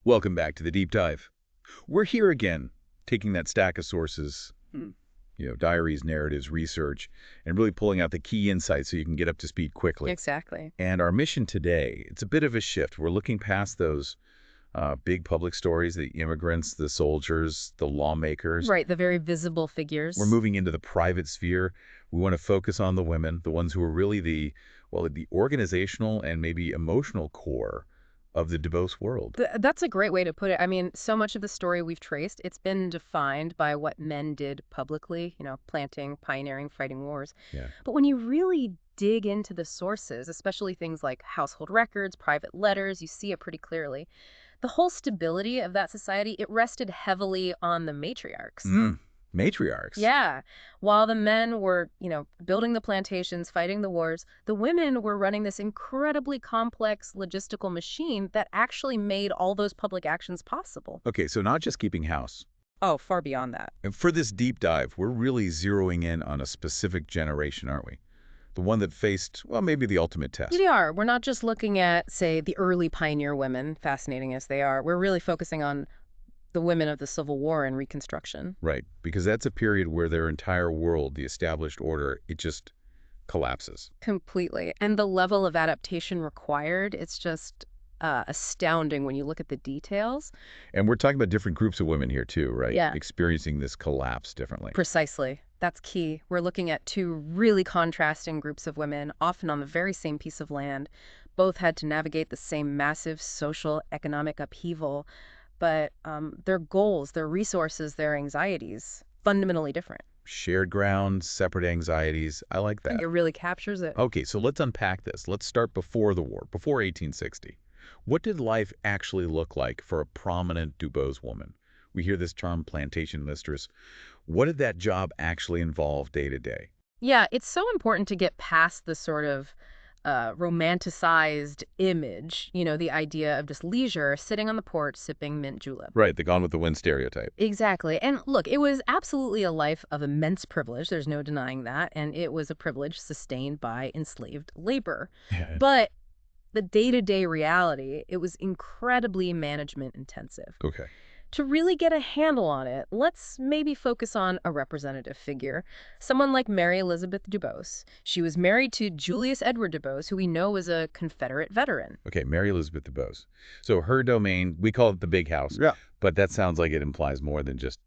Welcome back to the Deep Dive. We're here again, taking that stack of sources, diaries, narratives, research, and really pulling out the key insights so you can get up to speed quickly. Exactly. And our mission today, it's a bit of a shift. We're looking past those big public stories, the immigrants, the soldiers, the lawmakers. Right, the very visible figures. We're moving into the private sphere. We want to focus on the women, the ones who are really the organizational and maybe emotional core of the Dubose world. That's a great way to put it. I mean, so much of the story we've traced, it's been defined by what men did publicly, planting, pioneering, fighting wars. Yeah. But when you really dig into the sources, especially things like household records, private letters, you see it pretty clearly. The whole stability of that society, it rested heavily on the matriarchs. Matriarchs? Yeah. While the men were, building the plantations, fighting the wars, the women were running this incredibly complex logistical machine that actually made all those public actions possible. Okay, so not just keeping house. Oh, far beyond that. And for this deep dive, we're really zeroing in on a specific generation, aren't we? The one that faced, well, maybe the ultimate test. We are. We're not just looking at, say, the early pioneer women, fascinating as they are. We're really focusing on the women of the Civil War and Reconstruction. Right, because that's a period where their entire world, the established order, it just collapses. Completely. And the level of adaptation required, it's just astounding when you look at the details. And we're talking about different groups of women here too, right? Yeah. Experiencing this collapse differently. Precisely. That's key. We're looking at two really contrasting groups of women, often on the very same piece of land. Both had to navigate the same massive social, economic upheaval, but their goals, their resources, their anxieties, fundamentally different. Shared ground, separate anxieties. I like that. It really captures it. Okay, so let's unpack this. Let's start before the war, before 1860. What did life actually look like for a prominent Dubose woman? We hear this term, plantation mistress. What did that job actually involve day to day? Yeah, it's so important to get past the sort of romanticized image, the idea of just leisure, sitting on the porch, sipping mint julep. Right, the Gone with the Wind stereotype. Exactly. And look, it was absolutely a life of immense privilege. There's no denying that. And it was a privilege sustained by enslaved labor. Yeah. But the day-to-day reality, it was incredibly management intensive. Okay. To really get a handle on it, let's maybe focus on a representative figure, someone like Mary Elizabeth Dubose. She was married to Julius Edward Dubose, who we know was a Confederate veteran. Okay, Mary Elizabeth Dubose. So her domain, we call it the big house. Yeah. But that sounds like it implies more than just,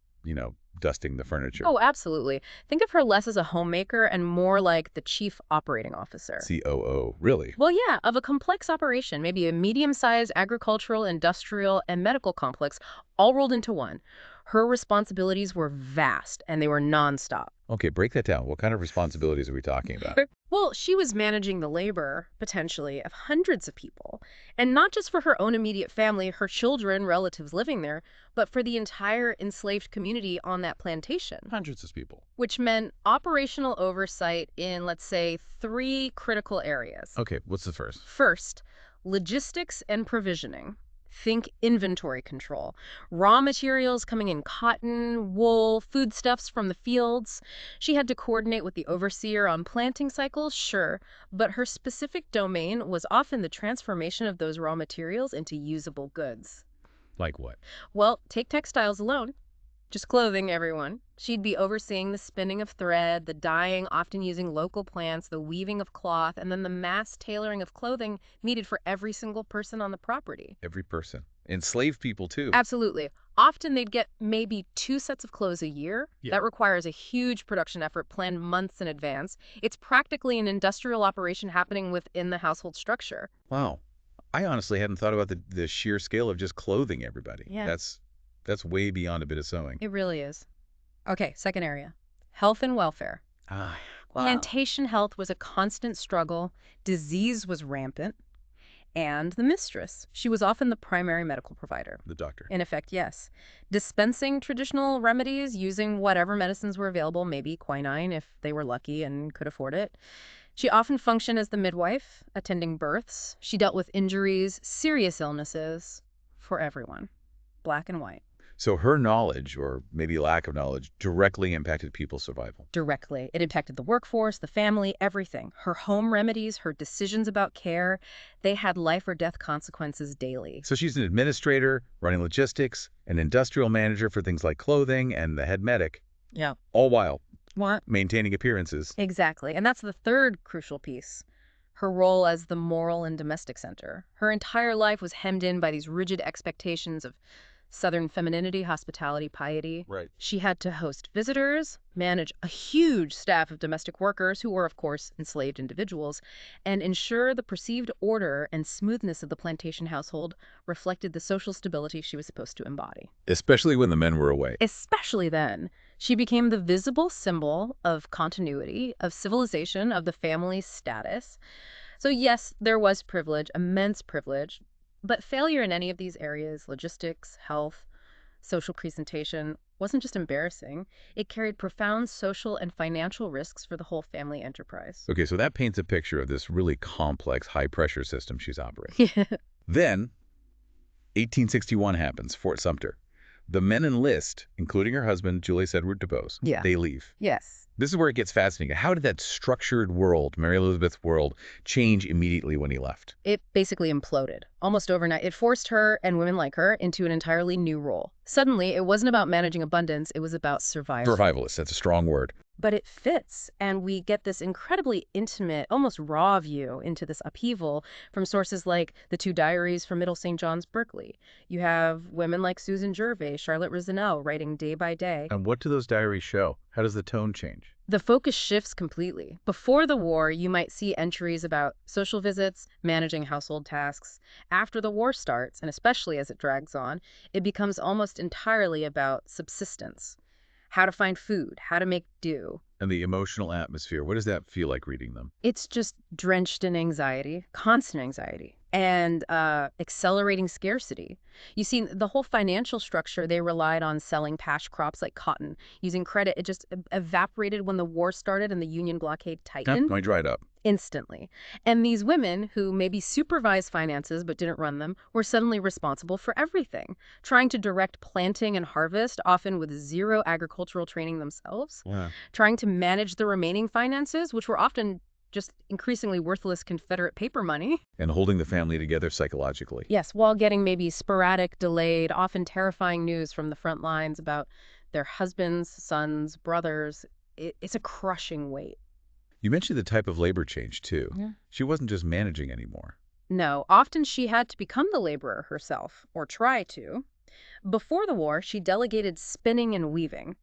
dusting the furniture. Oh, absolutely. Think of her less as a homemaker and more like the chief operating officer. COO, really? Well, yeah, of a complex operation, maybe a medium-sized agricultural, industrial, and medical complex, all rolled into one. Her responsibilities were vast, and they were nonstop. Okay, break that down. What kind of responsibilities are we talking about? Well, she was managing the labor, potentially, of hundreds of people. And not just for her own immediate family, her children, relatives living there, but for the entire enslaved community on that plantation. Hundreds of people. Which meant operational oversight in, let's say, 3 critical areas. Okay, what's the first? First, logistics and provisioning. Think inventory control. Raw materials coming in cotton, wool, foodstuffs from the fields. She had to coordinate with the overseer on planting cycles, sure, but her specific domain was often the transformation of those raw materials into usable goods. Like what? Well, take textiles alone. Just clothing, everyone. She'd be overseeing the spinning of thread, the dyeing, often using local plants, the weaving of cloth, and then the mass tailoring of clothing needed for every single person on the property. Every person. Enslaved people, too. Absolutely. Often they'd get maybe 2 sets of clothes a year. Yeah. That requires a huge production effort planned months in advance. It's practically an industrial operation happening within the household structure. Wow. I honestly hadn't thought about the sheer scale of just clothing everybody. Yeah. That's way beyond a bit of sewing. It really is. Okay, second area. Health and welfare. Wow. Plantation health was a constant struggle. Disease was rampant. And the mistress. She was often the primary medical provider. The doctor. In effect, yes. Dispensing traditional remedies, using whatever medicines were available, maybe quinine if they were lucky and could afford it. She often functioned as the midwife, attending births. She dealt with injuries, serious illnesses, for everyone. Black and white. So her knowledge, or maybe lack of knowledge, directly impacted people's survival. Directly. It impacted the workforce, the family, everything. Her home remedies, her decisions about care, they had life or death consequences daily. So she's an administrator, running logistics, an industrial manager for things like clothing, and the head medic, Yeah. all while What? maintaining appearances. Exactly. And that's the third crucial piece. Her role as the moral and domestic center. Her entire life was hemmed in by these rigid expectations of Southern femininity, hospitality, piety. Right. She had to host visitors, manage a huge staff of domestic workers who were, of course, enslaved individuals, and ensure the perceived order and smoothness of the plantation household reflected the social stability she was supposed to embody. Especially when the men were away. Especially then, she became the visible symbol of continuity, of civilization, of the family's status. So yes, there was privilege, immense privilege, but failure in any of these areas, logistics, health, social presentation, wasn't just embarrassing. It carried profound social and financial risks for the whole family enterprise. Okay, so that paints a picture of this really complex, high-pressure system she's operating. Then, 1861 happens, Fort Sumter. The men enlist, including her husband, Julius Edward DuBose. Yeah. They leave. Yes. This is where it gets fascinating. How did that structured world, Mary Elizabeth's world, change immediately when he left? It basically imploded, almost overnight. It forced her and women like her into an entirely new role. Suddenly, it wasn't about managing abundance, it was about survival. Survivalist, that's a strong word. But it fits, and we get this incredibly intimate, almost raw view into this upheaval from sources like the two diaries from Middle St. John's, Berkeley. You have women like Susan Gervais, Charlotte Risinell writing day by day. And what do those diaries show? How does the tone change? The focus shifts completely. Before the war, you might see entries about social visits, managing household tasks. After the war starts, and especially as it drags on, it becomes almost entirely about subsistence. How to find food, how to make do. And the emotional atmosphere, what does that feel like reading them? It's just drenched in anxiety, constant anxiety, and accelerating scarcity. You see, the whole financial structure, they relied on selling past crops like cotton, using credit. It just evaporated when the war started and the Union blockade tightened. I dried up. Instantly. And these women, who maybe supervised finances but didn't run them, were suddenly responsible for everything, trying to direct planting and harvest, often with zero agricultural training themselves, trying to manage the remaining finances, which were often just increasingly worthless Confederate paper money. And holding the family together psychologically. Yes, while getting maybe sporadic, delayed, often terrifying news from the front lines about their husbands, sons, brothers. It's a crushing weight. You mentioned the type of labor change, too. Yeah. She wasn't just managing anymore. No, often she had to become the laborer herself, or try to. Before the war, she delegated spinning and weaving.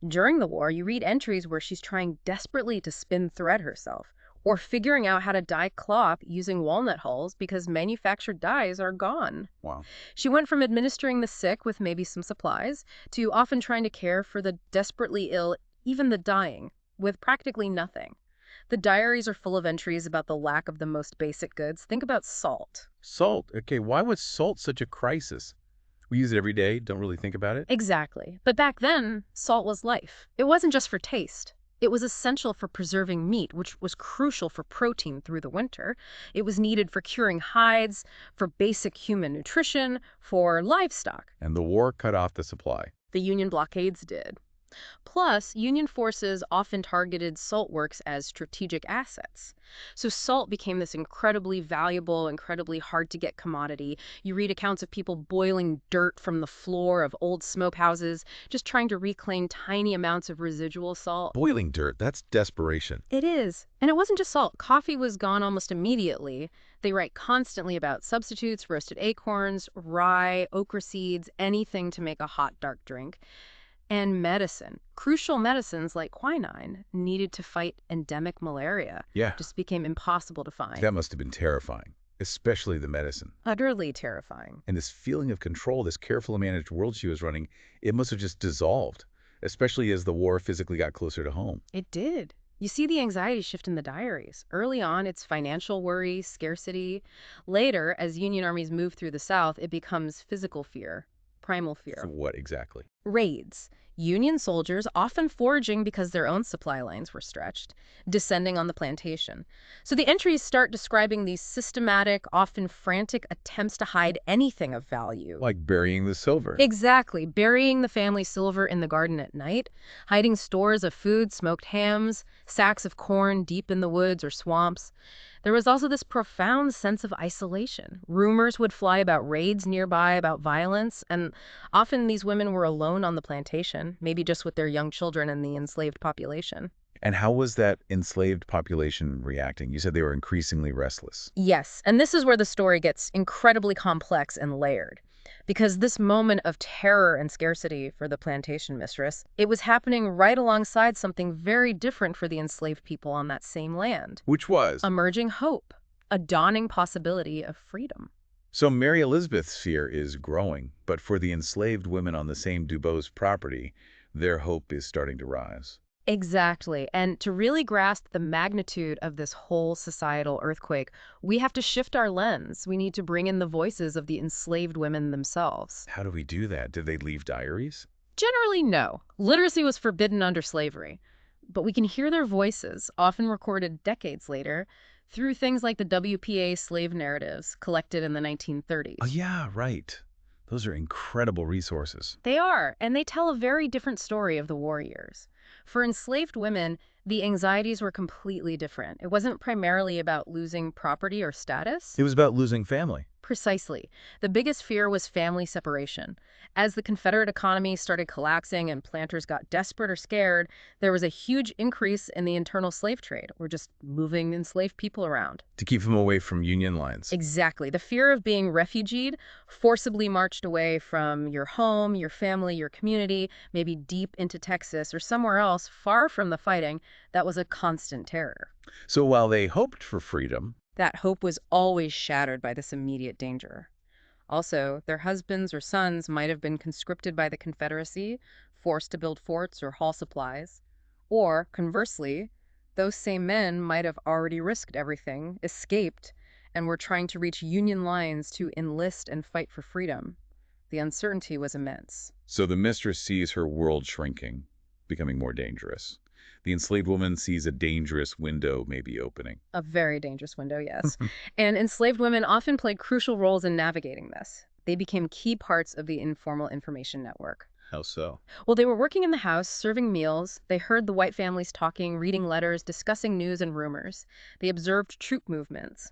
During the war, you read entries where she's trying desperately to spin thread herself, or figuring out how to dye cloth using walnut hulls because manufactured dyes are gone. Wow. She went from administering the sick with maybe some supplies to often trying to care for the desperately ill, even the dying, with practically nothing. The diaries are full of entries about the lack of the most basic goods. Think about salt. Salt. Okay, why was salt such a crisis? We use it every day, don't really think about it. Exactly. But back then, salt was life. It wasn't just for taste. It was essential for preserving meat, which was crucial for protein through the winter. It was needed for curing hides, for basic human nutrition, for livestock. And the war cut off the supply. The Union blockades did. Plus, Union forces often targeted salt works as strategic assets. So salt became this incredibly valuable, incredibly hard-to-get commodity. You read accounts of people boiling dirt from the floor of old smokehouses, just trying to reclaim tiny amounts of residual salt. Boiling dirt, that's desperation. It is. And it wasn't just salt. Coffee was gone almost immediately. They write constantly about substitutes, roasted acorns, rye, okra seeds, anything to make a hot, dark drink. And medicine. Crucial medicines like quinine needed to fight endemic malaria. Yeah. Just became impossible to find. That must have been terrifying, especially the medicine. Utterly terrifying. And this feeling of control, this carefully managed world she was running, it must have just dissolved, especially as the war physically got closer to home. It did. You see the anxiety shift in the diaries. Early on, it's financial worry, scarcity. Later, as Union armies move through the South, it becomes physical fear. primal For fear. what exactly? Raids. Union soldiers, often foraging because their own supply lines were stretched, descending on the plantation. So the entries start describing these systematic, often frantic attempts to hide anything of value. Like burying the silver. Exactly. Burying the family silver in the garden at night, hiding stores of food, smoked hams, sacks of corn deep in the woods or swamps. There was also this profound sense of isolation. Rumors would fly about raids nearby, about violence, and often these women were alone on the plantation, maybe just with their young children and the enslaved population. And how was that enslaved population reacting? You said they were increasingly restless. Yes, and this is where the story gets incredibly complex and layered. Because this moment of terror and scarcity for the plantation mistress, it was happening right alongside something very different for the enslaved people on that same land. Which was? Emerging hope, a dawning possibility of freedom. So Mary Elizabeth's fear is growing, but for the enslaved women on the same Dubose property, their hope is starting to rise. Exactly. And to really grasp the magnitude of this whole societal earthquake, we have to shift our lens. We need to bring in the voices of the enslaved women themselves. How do we do that? Did they leave diaries? Generally, no. Literacy was forbidden under slavery. But we can hear their voices, often recorded decades later, through things like the WPA slave narratives collected in the 1930s. Oh, yeah, right. Those are incredible resources. They are, and they tell a very different story of the war years. For enslaved women, the anxieties were completely different. It wasn't primarily about losing property or status. It was about losing family. Precisely. The biggest fear was family separation. As the Confederate economy started collapsing and planters got desperate or scared, there was a huge increase in the internal slave trade, or just moving enslaved people around. To keep them away from Union lines. Exactly. The fear of being refugeed, forcibly marched away from your home, your family, your community, maybe deep into Texas or somewhere else far from the fighting, that was a constant terror. So while they hoped for freedom, That hope was always shattered by this immediate danger. Also, their husbands or sons might have been conscripted by the Confederacy, forced to build forts or haul supplies. Or, conversely, those same men might have already risked everything, escaped, and were trying to reach Union lines to enlist and fight for freedom. The uncertainty was immense. so the mistress sees her world shrinking, becoming more dangerous. The enslaved woman sees a dangerous window maybe opening. A very dangerous window, yes. And enslaved women often played crucial roles in navigating this. They became key parts of the informal information network. How so? Well, they were working in the house, serving meals. They heard the white families talking, reading letters, discussing news and rumors. They observed troop movements.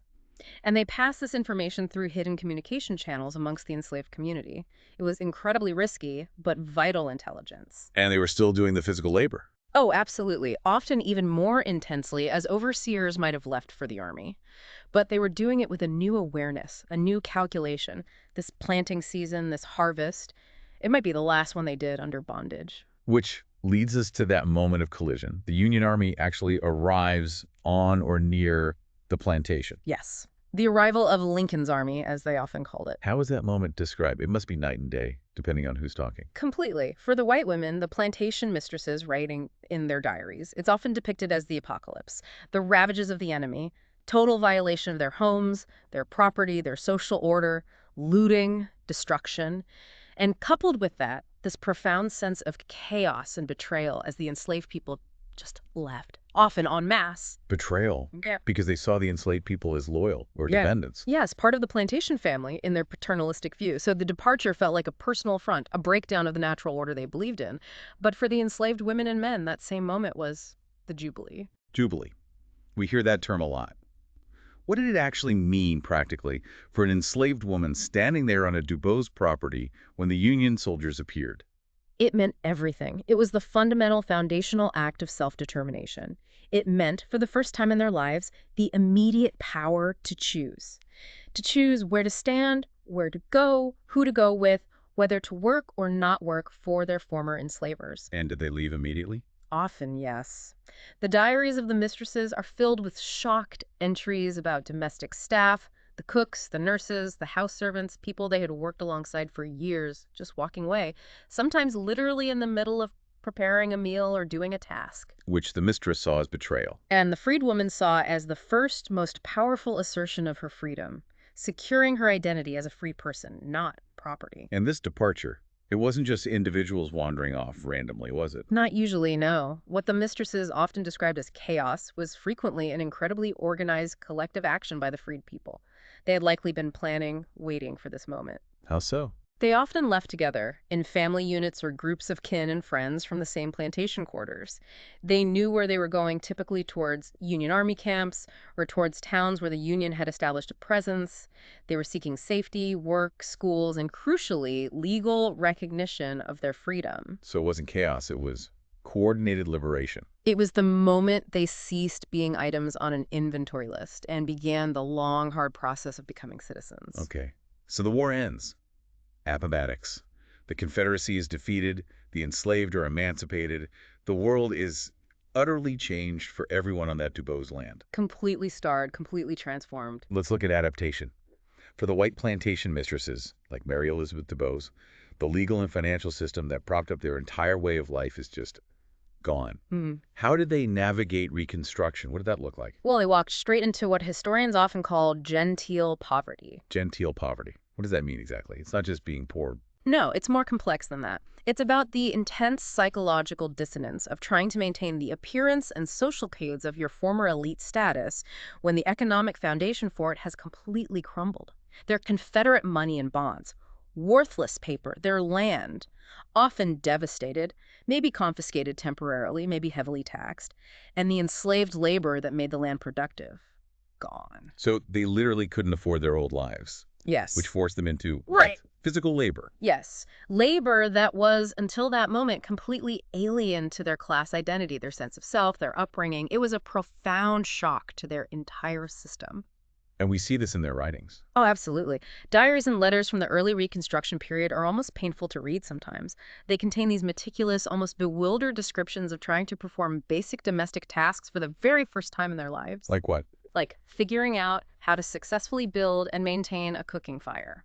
And they passed this information through hidden communication channels amongst the enslaved community. It was incredibly risky, but vital intelligence. And they were still doing the physical labor. Oh, absolutely. Often even more intensely, as overseers might have left for the army. But they were doing it with a new awareness, a new calculation. This planting season, this harvest, it might be the last one they did under bondage. Which leads us to that moment of collision. The Union Army actually arrives on or near the plantation. Yes. The arrival of Lincoln's army, as they often called it. How is that moment described? It must be night and day, depending on who's talking. Completely. For the white women, the plantation mistresses writing in their diaries, it's often depicted as the apocalypse, the ravages of the enemy, total violation of their homes, their property, their social order, looting, destruction. And coupled with that, this profound sense of chaos and betrayal as the enslaved people just left, often en masse. Betrayal. Yeah. Because they saw the enslaved people as loyal or Yeah. dependents. Yes, part of the plantation family in their paternalistic view. So the departure felt like a personal affront, a breakdown of the natural order they believed in. But for the enslaved women and men, that same moment was the Jubilee. Jubilee. We hear that term a lot. What did it actually mean, practically, for an enslaved woman standing there on a Dubose property when the Union soldiers appeared? It meant everything. It was the fundamental foundational act of self-determination. It meant, for the first time in their lives, the immediate power to choose. To choose where to stand, where to go, who to go with, whether to work or not work for their former enslavers. And did they leave immediately? Often, yes. The diaries of the mistresses are filled with shocked entries about domestic staff, the cooks, the nurses, the house servants, people they had worked alongside for years, just walking away, sometimes literally in the middle of preparing a meal or doing a task. Which the mistress saw as betrayal. And the freedwoman saw as the first, most powerful assertion of her freedom, securing her identity as a free person, not property. And this departure, it wasn't just individuals wandering off randomly, was it? Not usually, no. What the mistresses often described as chaos was frequently an incredibly organized collective action by the freed people. They had likely been planning, waiting for this moment. How so? They often left together, in family units or groups of kin and friends from the same plantation quarters. They knew where they were going, typically towards Union Army camps or towards towns where the Union had established a presence. They were seeking safety, work, schools, and crucially, legal recognition of their freedom. So it wasn't chaos, it was coordinated liberation. It was the moment they ceased being items on an inventory list and began the long, hard process of becoming citizens. Okay. So the war ends. Appomattox. The Confederacy is defeated, the enslaved are emancipated, the world is utterly changed for everyone on that Dubose land. Completely starred, completely transformed. Let's look at adaptation. For the white plantation mistresses, like Mary Elizabeth Dubose, the legal and financial system that propped up their entire way of life is just gone. How did they navigate Reconstruction? What did that look like? Well, they walked straight into what historians often call genteel poverty. Genteel poverty. What does that mean exactly? It's not just being poor. No, it's more complex than that. It's about the intense psychological dissonance of trying to maintain the appearance and social codes of your former elite status when the economic foundation for it has completely crumbled. Their Confederate money and bonds, worthless paper, their land, often devastated, maybe confiscated temporarily, maybe heavily taxed, and the enslaved labor that made the land productive, gone. So they literally couldn't afford their old lives. Yes. Which forced them into Right. physical labor. Yes. Labor that was, until that moment, completely alien to their class identity, their sense of self, their upbringing. It was a profound shock to their entire system. And we see this in their writings. Oh, absolutely. Diaries and letters from the early Reconstruction period are almost painful to read sometimes. They contain these meticulous, almost bewildered descriptions of trying to perform basic domestic tasks for the very first time in their lives. Like what? Like figuring out how to successfully build and maintain a cooking fire,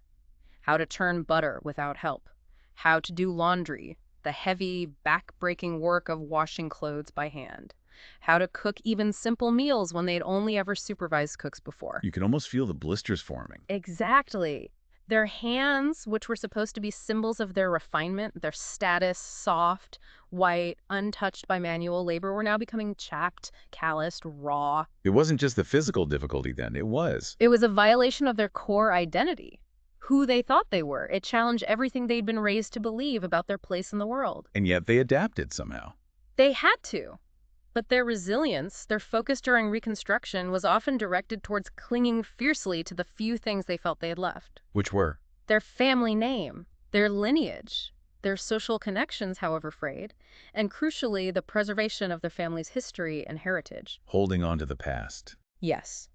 how to churn butter without help, how to do laundry, the heavy, back-breaking work of washing clothes by hand, how to cook even simple meals when they'd only ever supervised cooks before. You can almost feel the blisters forming. Exactly. Their hands, which were supposed to be symbols of their refinement, their status, soft, white, untouched by manual labor, were now becoming chapped, calloused, raw. It wasn't just the physical difficulty then, it was. It was a violation of their core identity, who they thought they were. It challenged everything they'd been raised to believe about their place in the world. And yet they adapted somehow. They had to. But their resilience, their focus during Reconstruction, was often directed towards clinging fiercely to the few things they felt they had left. Which were? Their family name, their lineage, their social connections, however frayed, and crucially, the preservation of their family's history and heritage. Holding on to the past. Yes.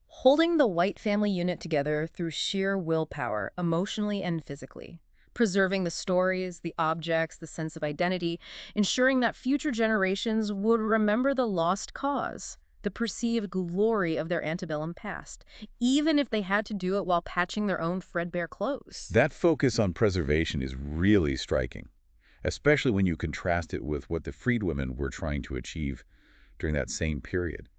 Holding the white family unit together through sheer willpower, emotionally and physically. Preserving the stories, the objects, the sense of identity, ensuring that future generations would remember the lost cause, the perceived glory of their antebellum past, even if they had to do it while patching their own threadbare clothes. That focus on preservation is really striking, especially when you contrast it with what the freedwomen were trying to achieve during that same period.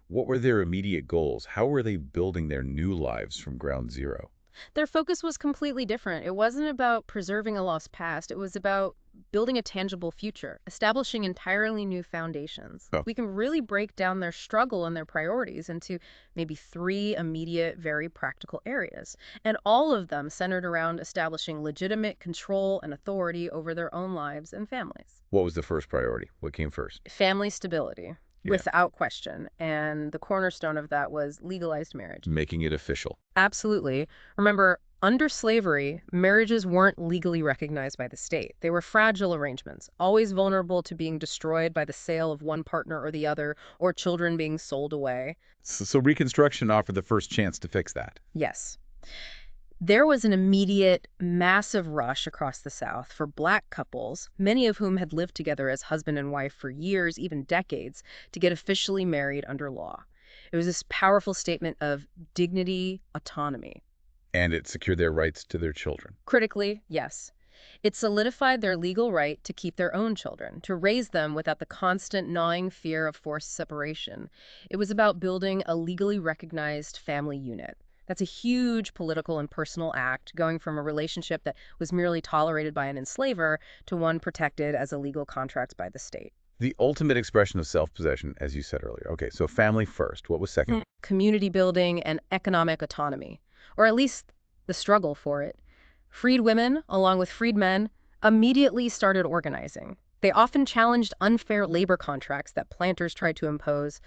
What were their immediate goals? How were they building their new lives from ground zero? Their focus was completely different. It wasn't about preserving a lost past. It was about building a tangible future, establishing entirely new foundations. Oh. We can really break down their struggle and their priorities into maybe 3 immediate, very practical areas. And all of them centered around establishing legitimate control and authority over their own lives and families. What was the first priority? What came first? Family stability. Yeah. Without question. And the cornerstone of that was legalized marriage. Making it official. Absolutely. Remember, under slavery, marriages weren't legally recognized by the state. They were fragile arrangements, always vulnerable to being destroyed by the sale of one partner or the other, or children being sold away. So Reconstruction offered the first chance to fix that. Yes. There was an immediate, massive rush across the South for Black couples, many of whom had lived together as husband and wife for years, even decades, to get officially married under law. It was this powerful statement of dignity, autonomy. And it secured their rights to their children. Critically, yes. It solidified their legal right to keep their own children, to raise them without the constant gnawing fear of forced separation. It was about building a legally recognized family unit. That's a huge political and personal act, going from a relationship that was merely tolerated by an enslaver to one protected as a legal contract by the state. The ultimate expression of self-possession, as you said earlier. Okay, so family first. What was second? Community building and economic autonomy, or at least the struggle for it. Freed women, along with freed men, immediately started organizing. They often challenged unfair labor contracts that planters tried to impose,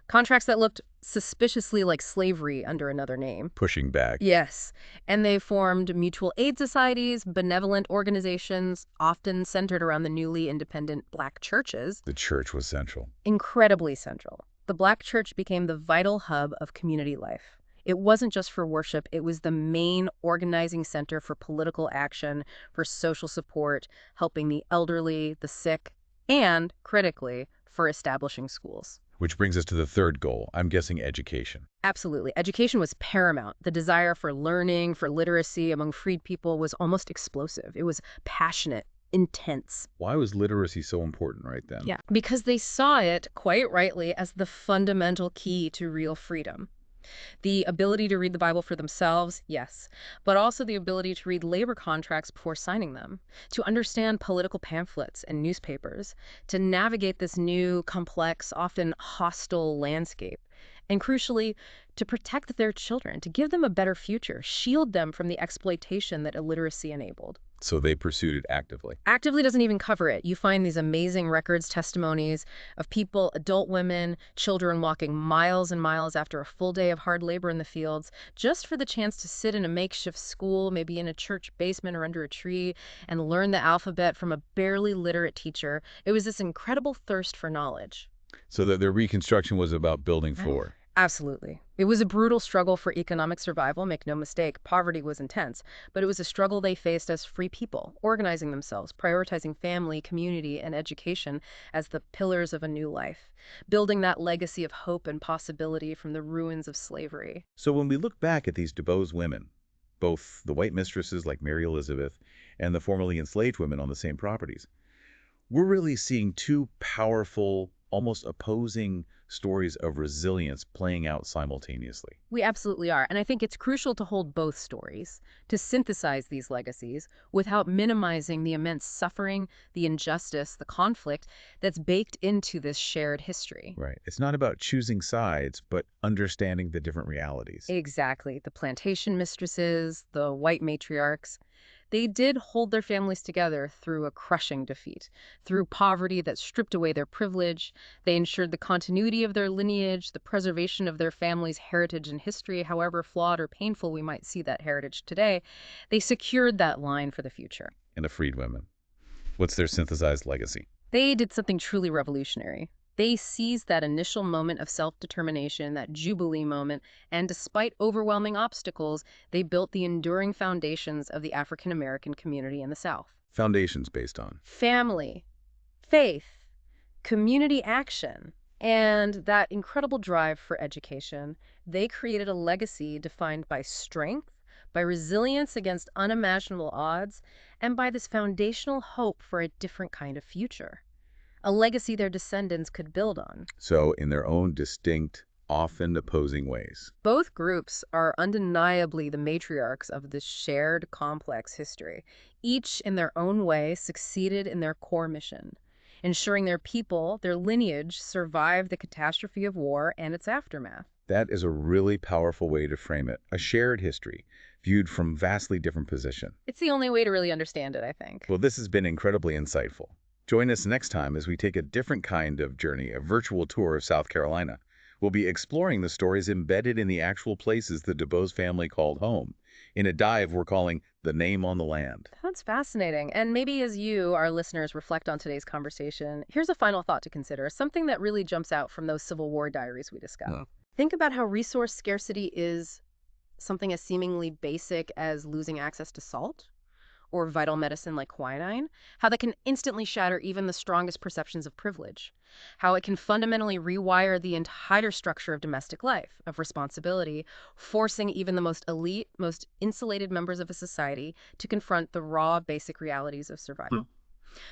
contracts that looked suspiciously like slavery under another name. Pushing back. Yes, and they formed mutual aid societies, benevolent organizations, often centered around the newly independent Black churches. The church was central. Incredibly central. The Black church became the vital hub of community life. It wasn't just for worship, it was the main organizing center for political action, for social support, helping the elderly, the sick, and, critically, for establishing schools. Which brings us to the third goal. I'm guessing education. Absolutely. Education was paramount. The desire for learning, for literacy among freed people was almost explosive. It was passionate, intense. Why was literacy so important right then? Yeah, because they saw it, quite rightly, as the fundamental key to real freedom. The ability to read the Bible for themselves, yes, but also the ability to read labor contracts before signing them, to understand political pamphlets and newspapers, to navigate this new, complex, often hostile landscape, and crucially, to protect their children, to give them a better future, shield them from the exploitation that illiteracy enabled. So they pursued it actively. Actively doesn't even cover it. You find these amazing records, testimonies of people, adult women, children walking miles and miles after a full day of hard labor in the fields, just for the chance to sit in a makeshift school, maybe in a church basement or under a tree, and learn the alphabet from a barely literate teacher. It was this incredible thirst for knowledge. So that their Reconstruction was about building for. Absolutely. It was a brutal struggle for economic survival, make no mistake. Poverty was intense, but it was a struggle they faced as free people, organizing themselves, prioritizing family, community, and education as the pillars of a new life, building that legacy of hope and possibility from the ruins of slavery. So when we look back at these DuBose women, both the white mistresses like Mary Elizabeth and the formerly enslaved women on the same properties, we're really seeing two powerful, almost opposing stories of resilience playing out simultaneously. We absolutely are. And I think it's crucial to hold both stories, to synthesize these legacies without minimizing the immense suffering, the injustice, the conflict that's baked into this shared history. Right. It's not about choosing sides, but understanding the different realities. Exactly. The plantation mistresses, the white matriarchs, they did hold their families together through a crushing defeat, through poverty that stripped away their privilege. They ensured the continuity of their lineage, the preservation of their family's heritage and history, however flawed or painful we might see that heritage today. They secured that line for the future. And the freed women. What's their synthesized legacy? They did something truly revolutionary. They seized that initial moment of self-determination, that jubilee moment, and despite overwhelming obstacles, they built the enduring foundations of the African-American community in the South. Foundations based on? Family, faith, community action, and that incredible drive for education. They created a legacy defined by strength, by resilience against unimaginable odds, and by this foundational hope for a different kind of future. A legacy their descendants could build on. So in their own distinct, often opposing ways. Both groups are undeniably the matriarchs of this shared, complex history. Each, in their own way, succeeded in their core mission, ensuring their people, their lineage, survived the catastrophe of war and its aftermath. That is a really powerful way to frame it. A shared history, viewed from vastly different position. It's the only way to really understand it, I think. Well, this has been incredibly insightful. Join us next time as we take a different kind of journey, a virtual tour of South Carolina. We'll be exploring the stories embedded in the actual places the DuBose family called home, in a dive we're calling The Name on the Land. That's fascinating. And maybe as you, our listeners, reflect on today's conversation, here's a final thought to consider, something that really jumps out from those Civil War diaries we discussed. Yeah. Think about how resource scarcity is something as seemingly basic as losing access to salt or vital medicine like quinine, how that can instantly shatter even the strongest perceptions of privilege, how it can fundamentally rewire the entire structure of domestic life, of responsibility, forcing even the most elite, most insulated members of a society to confront the raw, basic realities of survival.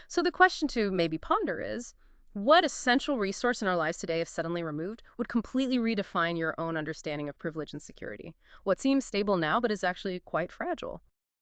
So the question to maybe ponder is, What essential resource in our lives today, if suddenly removed, would completely redefine your own understanding of privilege and security? What seems stable now but is actually quite fragile?